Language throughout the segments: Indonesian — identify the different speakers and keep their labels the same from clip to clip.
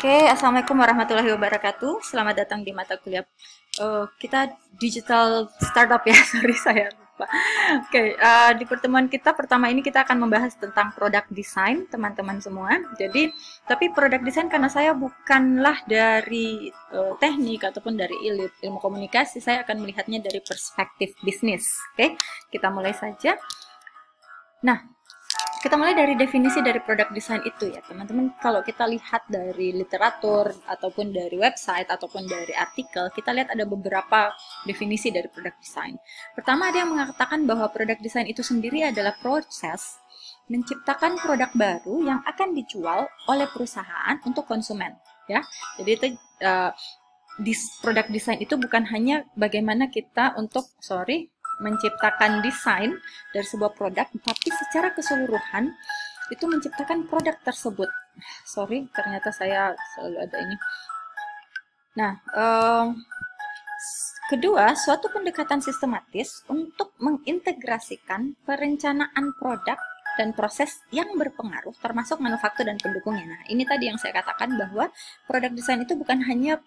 Speaker 1: Oke, Assalamualaikum warahmatullahi wabarakatuh. Selamat datang di mata kuliah. Kita digital startup ya, sorry saya lupa. Oke, di pertemuan kita pertama ini kita akan membahas tentang product design, teman-teman semua. Jadi, tapi product design karena saya bukanlah dari teknik ataupun dari ilmu komunikasi, saya akan melihatnya dari perspektif bisnis. Oke, kita mulai saja. Nah, kita mulai dari definisi dari product design itu ya teman-teman. Kalau kita lihat dari literatur ataupun dari website ataupun dari artikel, kita lihat ada beberapa definisi dari product design. Pertama, ada yang mengatakan bahwa product design itu sendiri adalah proses menciptakan produk baru yang akan dijual oleh perusahaan untuk konsumen ya. Jadi itu product design itu bukan hanya bagaimana kita untuk menciptakan desain dari sebuah produk, tapi secara keseluruhan itu menciptakan produk tersebut. Sorry, ternyata saya selalu ada ini. Nah, kedua, suatu pendekatan sistematis untuk mengintegrasikan perencanaan produk dan proses yang berpengaruh, termasuk manufaktur dan pendukungnya. Nah, ini tadi yang saya katakan bahwa produk desain itu bukan hanya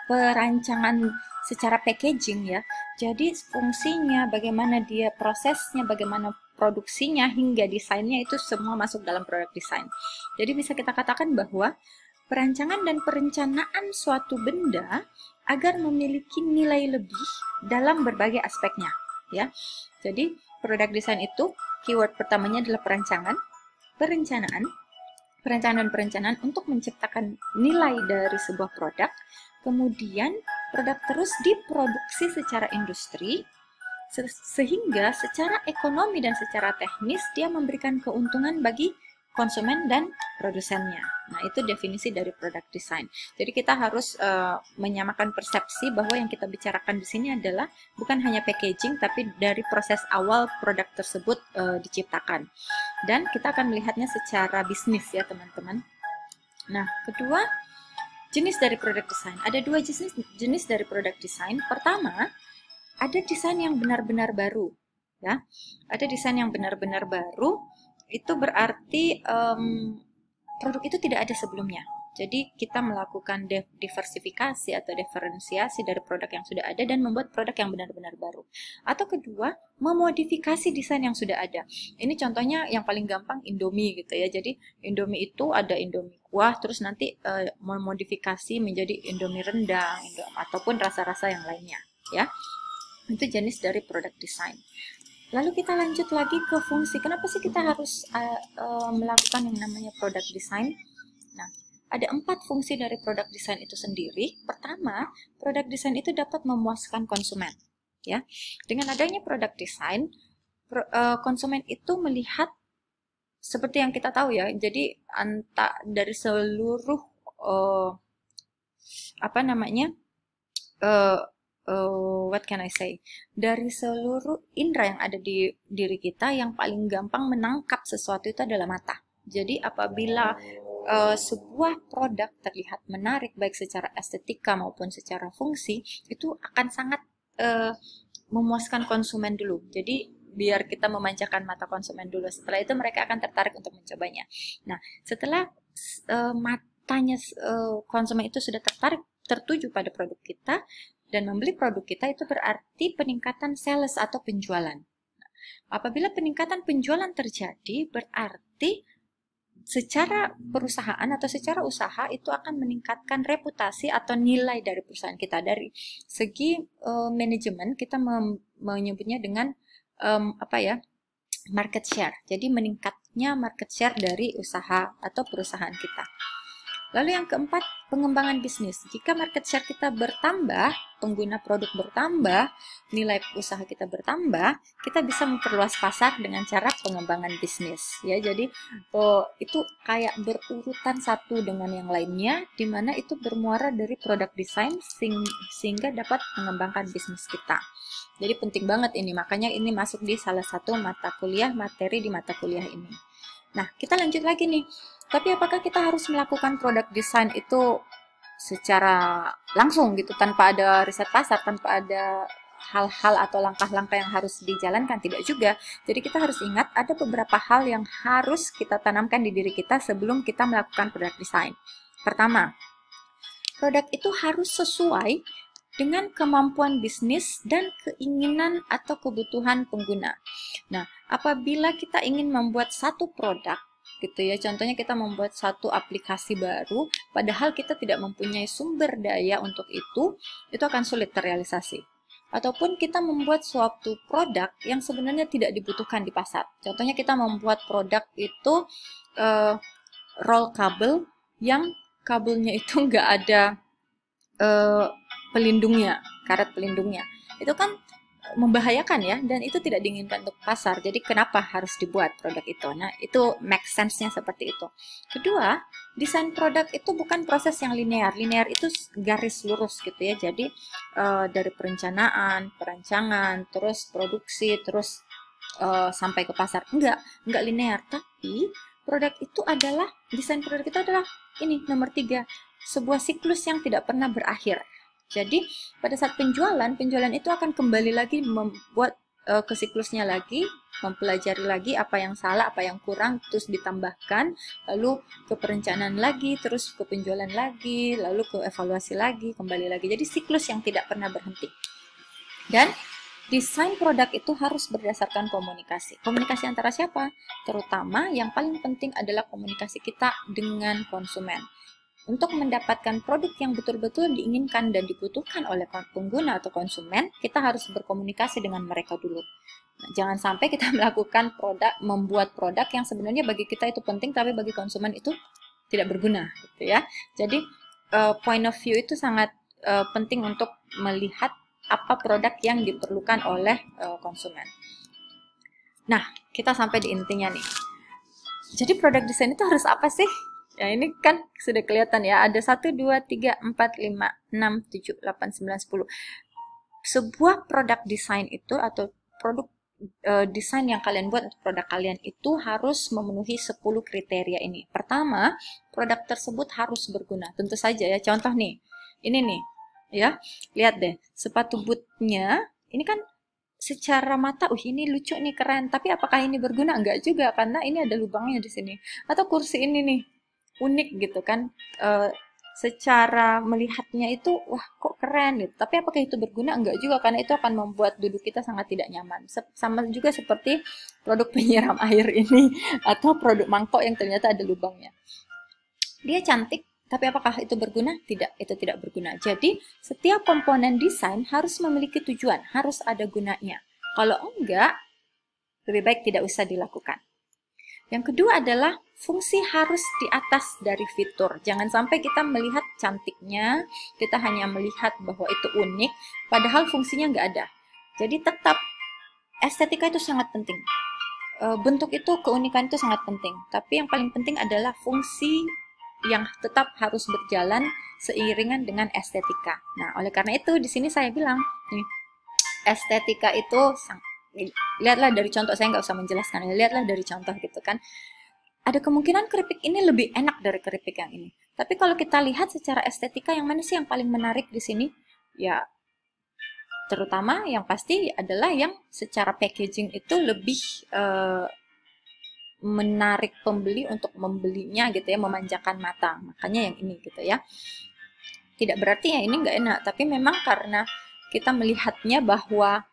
Speaker 1: perancangan secara packaging ya. Jadi fungsinya, bagaimana dia prosesnya, bagaimana produksinya hingga desainnya itu semua masuk dalam produk desain. Jadi bisa kita katakan bahwa perancangan dan perencanaan suatu benda agar memiliki nilai lebih dalam berbagai aspeknya ya. Jadi produk desain itu keyword pertamanya adalah perancangan, dan perencanaan untuk menciptakan nilai dari sebuah produk. Kemudian produk terus diproduksi secara industri sehingga secara ekonomi dan secara teknis dia memberikan keuntungan bagi konsumen dan produsennya. Nah, itu definisi dari product design. Jadi kita harus menyamakan persepsi bahwa yang kita bicarakan di sini adalah bukan hanya packaging, tapi dari proses awal produk tersebut diciptakan. Dan kita akan melihatnya secara bisnis ya, teman-teman. Nah, kedua, jenis dari product design. Ada dua jenis dari product design. Pertama, ada desain yang benar-benar baru. Ya, ada desain yang benar-benar baru. Itu berarti produk itu tidak ada sebelumnya. Jadi kita melakukan diversifikasi atau diferensiasi dari produk yang sudah ada dan membuat produk yang benar-benar baru. Atau kedua, memodifikasi desain yang sudah ada. Ini contohnya yang paling gampang Indomie gitu ya. Jadi Indomie itu ada Indomie kuah, terus nanti memodifikasi menjadi Indomie rendang ataupun rasa-rasa yang lainnya ya. Itu jenis dari product design. Lalu kita lanjut lagi ke fungsi. Kenapa sih kita harus melakukan yang namanya product design? Nah, ada 4 fungsi dari product design itu sendiri. Pertama, product design itu dapat memuaskan konsumen. Ya, dengan adanya product design, konsumen itu melihat seperti yang kita tahu ya. Jadi dari seluruh what can I say? Dari seluruh indera yang ada di diri kita, yang paling gampang menangkap sesuatu itu adalah mata. Jadi apabila sebuah produk terlihat menarik baik secara estetika maupun secara fungsi, itu akan sangat memuaskan konsumen dulu. Jadi biar kita memanjakan mata konsumen dulu. Setelah itu mereka akan tertarik untuk mencobanya. Nah, setelah matanya konsumen itu sudah tertuju pada produk kita dan membeli produk kita, itu berarti peningkatan sales atau penjualan. Nah, apabila peningkatan penjualan terjadi, berarti secara perusahaan atau secara usaha itu akan meningkatkan reputasi atau nilai dari perusahaan kita. Dari segi manajemen kita menyebutnya dengan market share. Jadi meningkatnya market share dari usaha atau perusahaan kita. Lalu yang keempat, pengembangan bisnis. Jika market share kita bertambah, pengguna produk bertambah, nilai usaha kita bertambah, kita bisa memperluas pasar dengan cara pengembangan bisnis. Ya, jadi itu kayak berurutan satu dengan yang lainnya, di mana itu bermuara dari product design sehingga dapat mengembangkan bisnis kita. Jadi penting banget ini, makanya ini masuk di salah satu materi di mata kuliah ini. Nah, kita lanjut lagi nih. Tapi apakah kita harus melakukan product design itu secara langsung gitu, tanpa ada riset pasar, tanpa ada hal-hal atau langkah-langkah yang harus dijalankan? Tidak juga. Jadi kita harus ingat ada beberapa hal yang harus kita tanamkan di diri kita sebelum kita melakukan product design. Pertama, produk itu harus sesuai dengan kemampuan bisnis dan keinginan atau kebutuhan pengguna. Nah, apabila kita ingin membuat satu produk, gitu ya, contohnya kita membuat satu aplikasi baru, padahal kita tidak mempunyai sumber daya untuk itu akan sulit terrealisasi. Ataupun kita membuat suatu produk yang sebenarnya tidak dibutuhkan di pasar. Contohnya kita membuat produk itu roll kabel yang kabelnya itu nggak ada pelindungnya, karet pelindungnya. Itu kan membahayakan ya, dan itu tidak diinginkan untuk pasar. Jadi kenapa harus dibuat produk itu? Nah, itu make sense-nya seperti itu. Kedua, desain produk itu bukan proses yang linear. Linear itu garis lurus gitu ya. Jadi dari perencanaan, perancangan, terus produksi, terus sampai ke pasar. Enggak linear. Tapi produk itu adalah, desain produk itu adalah ini, nomor 3, sebuah siklus yang tidak pernah berakhir. Jadi pada saat penjualan itu akan kembali lagi membuat ke siklusnya lagi, mempelajari lagi apa yang salah, apa yang kurang, terus ditambahkan, lalu ke perencanaan lagi, terus ke penjualan lagi, lalu ke evaluasi lagi, kembali lagi. Jadi siklus yang tidak pernah berhenti. Dan desain produk itu harus berdasarkan komunikasi. Komunikasi antara siapa? Terutama yang paling penting adalah komunikasi kita dengan konsumen. Untuk mendapatkan produk yang betul-betul diinginkan dan dibutuhkan oleh pengguna atau konsumen, kita harus berkomunikasi dengan mereka dulu. Nah, jangan sampai kita membuat produk yang sebenarnya bagi kita itu penting, tapi bagi konsumen itu tidak berguna, gitu ya. Jadi point of view itu sangat penting untuk melihat apa produk yang diperlukan oleh konsumen. Nah, kita sampai di intinya nih. Jadi produk desain itu harus apa sih? Ya, ini kan sudah kelihatan ya, ada 1, 2, 3, 4, 5, 6, 7, 8, 9, 10. Sebuah produk desain itu atau produk desain yang kalian buat untuk produk kalian itu harus memenuhi 10 kriteria ini. Pertama, produk tersebut harus berguna. Tentu saja ya, contoh nih, ini nih, ya, lihat deh, sepatu bootnya, ini kan secara mata, ini lucu nih, keren. Tapi apakah ini berguna? Enggak juga, karena ini ada lubangnya di sini. Atau kursi ini nih, unik gitu kan, secara melihatnya itu wah kok keren gitu, tapi apakah itu berguna? Enggak juga, karena itu akan membuat duduk kita sangat tidak nyaman. Sama juga seperti produk penyiram air ini atau produk mangkok yang ternyata ada lubangnya. Dia cantik, tapi apakah itu berguna? Tidak, itu tidak berguna. Jadi setiap komponen desain harus memiliki tujuan, harus ada gunanya. Kalau enggak, lebih baik tidak usah dilakukan. Yang kedua adalah fungsi harus di atas dari fitur. Jangan sampai kita melihat cantiknya, kita hanya melihat bahwa itu unik, padahal fungsinya nggak ada. Jadi tetap estetika itu sangat penting. Bentuk itu, keunikan itu sangat penting. Tapi yang paling penting adalah fungsi yang tetap harus berjalan seiringan dengan estetika. Nah, oleh karena itu di sini saya bilang, nih, estetika itu lihatlah dari contoh, saya nggak usah menjelaskan, lihatlah dari contoh gitu kan. Ada kemungkinan keripik ini lebih enak dari keripik yang ini. Tapi kalau kita lihat secara estetika, yang mana sih yang paling menarik di sini? Ya, terutama yang pasti adalah yang secara packaging itu lebih menarik pembeli untuk membelinya gitu ya, memanjakan mata. Makanya yang ini gitu ya. Tidak berarti yang ini nggak enak, tapi memang karena kita melihatnya bahwa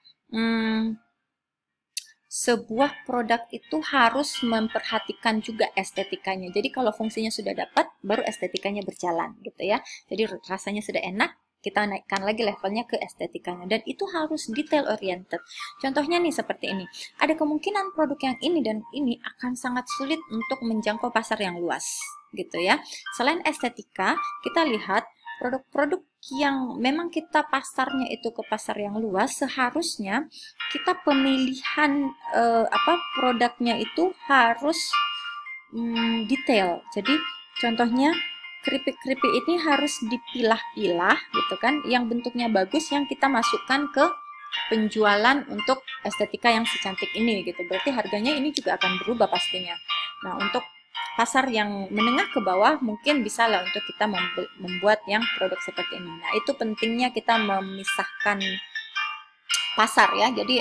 Speaker 1: sebuah produk itu harus memperhatikan juga estetikanya. Jadi kalau fungsinya sudah dapat, baru estetikanya berjalan gitu ya. Jadi rasanya sudah enak, kita naikkan lagi levelnya ke estetikanya. Dan itu harus detail oriented. Contohnya nih seperti ini. Ada kemungkinan produk yang ini dan ini akan sangat sulit untuk menjangkau pasar yang luas gitu ya. Selain estetika, kita lihat produk-produk yang memang kita pasarnya itu ke pasar yang luas, seharusnya kita pemilihan produknya itu harus detail. Jadi contohnya keripik-keripik ini harus dipilah-pilah gitu kan, yang bentuknya bagus yang kita masukkan ke penjualan untuk estetika yang secantik ini gitu. Berarti harganya ini juga akan berubah pastinya. Nah, untuk pasar yang menengah ke bawah mungkin bisa lah untuk kita membuat yang produk seperti ini. Nah, itu pentingnya kita memisahkan pasar ya. Jadi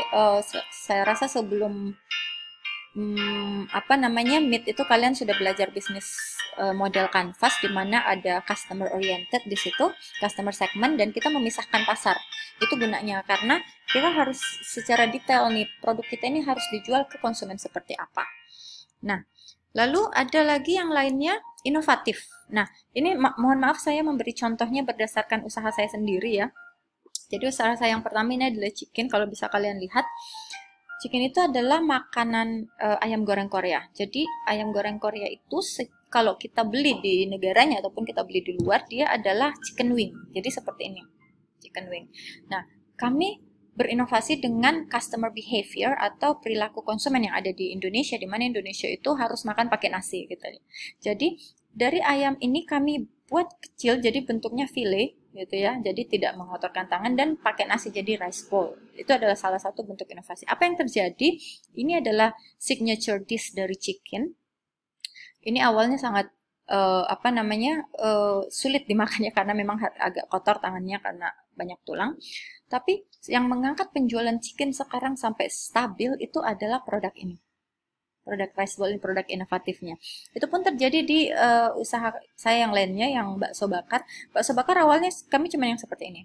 Speaker 1: saya rasa sebelum apa namanya, Meet itu kalian sudah belajar bisnis model canvas di mana ada customer oriented di situ, customer segment, dan kita memisahkan pasar. Itu gunanya karena kita harus secara detail nih, produk kita ini harus dijual ke konsumen seperti apa. Nah, lalu ada lagi yang lainnya, inovatif. Nah, ini mohon maaf saya memberi contohnya berdasarkan usaha saya sendiri ya. Jadi usaha saya yang pertama ini adalah chicken. Kalau bisa kalian lihat, chicken itu adalah makanan ayam goreng Korea. Jadi ayam goreng Korea itu kalau kita beli di negaranya ataupun kita beli di luar, dia adalah chicken wing. Jadi seperti ini, chicken wing. Nah, kami berinovasi dengan customer behavior atau perilaku konsumen yang ada di Indonesia, di mana Indonesia itu harus makan pakai nasi gitu. Jadi dari ayam ini kami buat kecil, jadi bentuknya file gitu ya, jadi tidak mengotorkan tangan dan pakai nasi jadi rice bowl. Itu adalah salah satu bentuk inovasi. Apa yang terjadi? Ini adalah signature dish dari chicken. Ini awalnya sangat apa namanya, sulit dimakannya karena memang agak kotor tangannya karena banyak tulang. Tapi yang mengangkat penjualan chicken sekarang sampai stabil itu adalah produk ini. Produk rice bowl ini, produk inovatifnya. Itu pun terjadi di usaha saya yang lainnya, yang bakso bakar. Bakso bakar awalnya kami cuma yang seperti ini.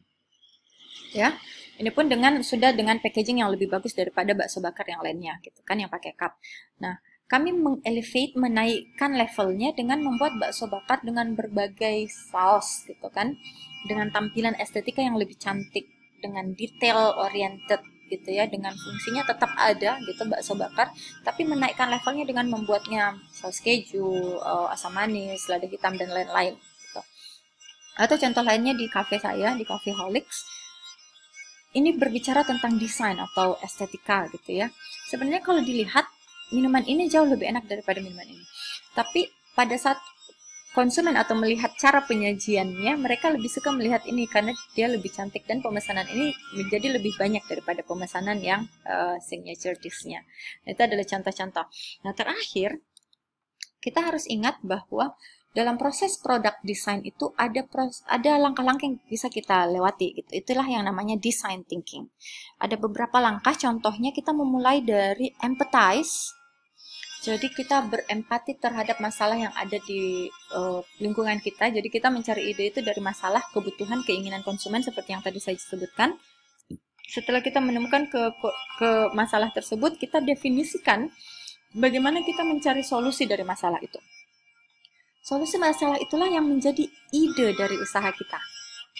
Speaker 1: Ya. Ini pun sudah dengan packaging yang lebih bagus daripada bakso bakar yang lainnya gitu kan, yang pakai cup. Nah, kami mengelevate, menaikkan levelnya dengan membuat bakso bakar dengan berbagai saus gitu kan, dengan tampilan estetika yang lebih cantik, dengan detail oriented gitu ya, dengan fungsinya tetap ada gitu bakso bakar, tapi menaikkan levelnya dengan membuatnya saus keju, asam manis, lada hitam dan lain-lain gitu. Atau contoh lainnya di cafe saya, di Coffeeholics, ini berbicara tentang desain atau estetika gitu ya. Sebenarnya kalau dilihat, minuman ini jauh lebih enak daripada minuman ini. Tapi pada saat konsumen atau melihat cara penyajiannya, mereka lebih suka melihat ini karena dia lebih cantik dan pemesanan ini menjadi lebih banyak daripada pemesanan yang signature dish-nya. Itu adalah contoh-contoh. Nah, terakhir, kita harus ingat bahwa dalam proses produk design itu ada langkah-langkah yang bisa kita lewati gitu. Itulah yang namanya design thinking. Ada beberapa langkah, contohnya kita memulai dari empathize. Jadi kita berempati terhadap masalah yang ada di lingkungan kita. Jadi kita mencari ide itu dari masalah, kebutuhan, keinginan konsumen seperti yang tadi saya sebutkan. Setelah kita menemukan ke masalah tersebut, kita definisikan bagaimana kita mencari solusi dari masalah itu. Solusi masalah itulah yang menjadi ide dari usaha kita,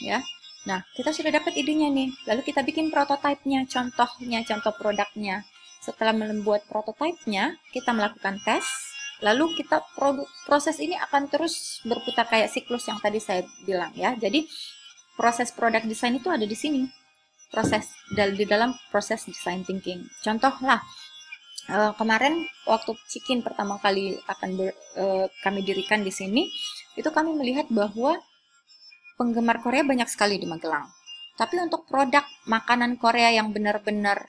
Speaker 1: ya. Nah, kita sudah dapat idenya nih. Lalu kita bikin prototipenya, contohnya, contoh produknya. Setelah membuat prototipenya, kita melakukan tes. Lalu kita proses ini akan terus berputar kayak siklus yang tadi saya bilang ya. Jadi proses produk desain itu ada di sini. Di dalam proses design thinking. Contoh lah. Kemarin waktu Chicken pertama kali kami dirikan di sini, itu kami melihat bahwa penggemar Korea banyak sekali di Magelang. Tapi untuk produk makanan Korea yang benar-benar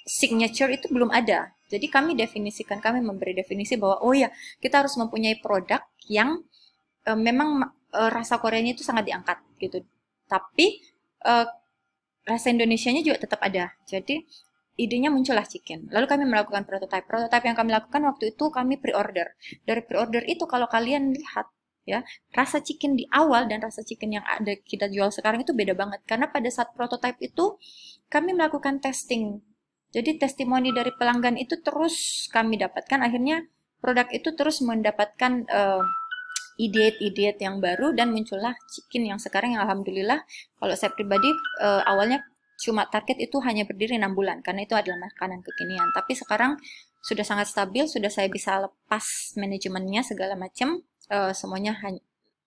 Speaker 1: signature itu belum ada. Jadi kami memberi definisi bahwa oh ya, kita harus mempunyai produk yang memang rasa Koreanya itu sangat diangkat gitu. Tapi rasa Indonesianya juga tetap ada. Jadi idenya muncullah Chicken. Lalu kami melakukan prototype. Prototype yang kami lakukan waktu itu kami pre-order. Dari pre-order itu kalau kalian lihat ya, rasa Chicken di awal dan rasa Chicken yang ada kita jual sekarang itu beda banget. Karena pada saat prototype itu kami melakukan testing. Jadi testimoni dari pelanggan itu terus kami dapatkan. Akhirnya produk itu terus mendapatkan ide-ide yang baru dan muncullah Chicken yang sekarang yang alhamdulillah kalau saya pribadi awalnya cuma target itu hanya berdiri 6 bulan karena itu adalah makanan kekinian, tapi sekarang sudah sangat stabil, sudah saya bisa lepas manajemennya segala macam, semuanya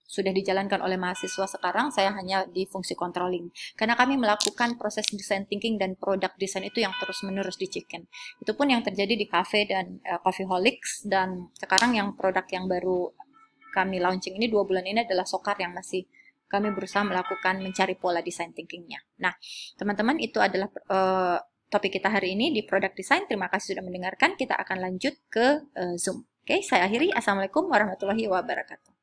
Speaker 1: sudah dijalankan oleh mahasiswa. Sekarang saya hanya di fungsi controlling karena kami melakukan proses design thinking dan produk design itu yang terus menerus di Chicken. Itu pun yang terjadi di cafe dan Coffeeholics, dan sekarang yang produk yang baru kami launching ini 2 bulan ini adalah Sokar yang masih kami berusaha mencari pola design thinkingnya. Nah, teman-teman, itu adalah topik kita hari ini di product design. Terima kasih sudah mendengarkan. Kita akan lanjut ke Zoom. Oke, saya akhiri. Assalamualaikum warahmatullahi wabarakatuh.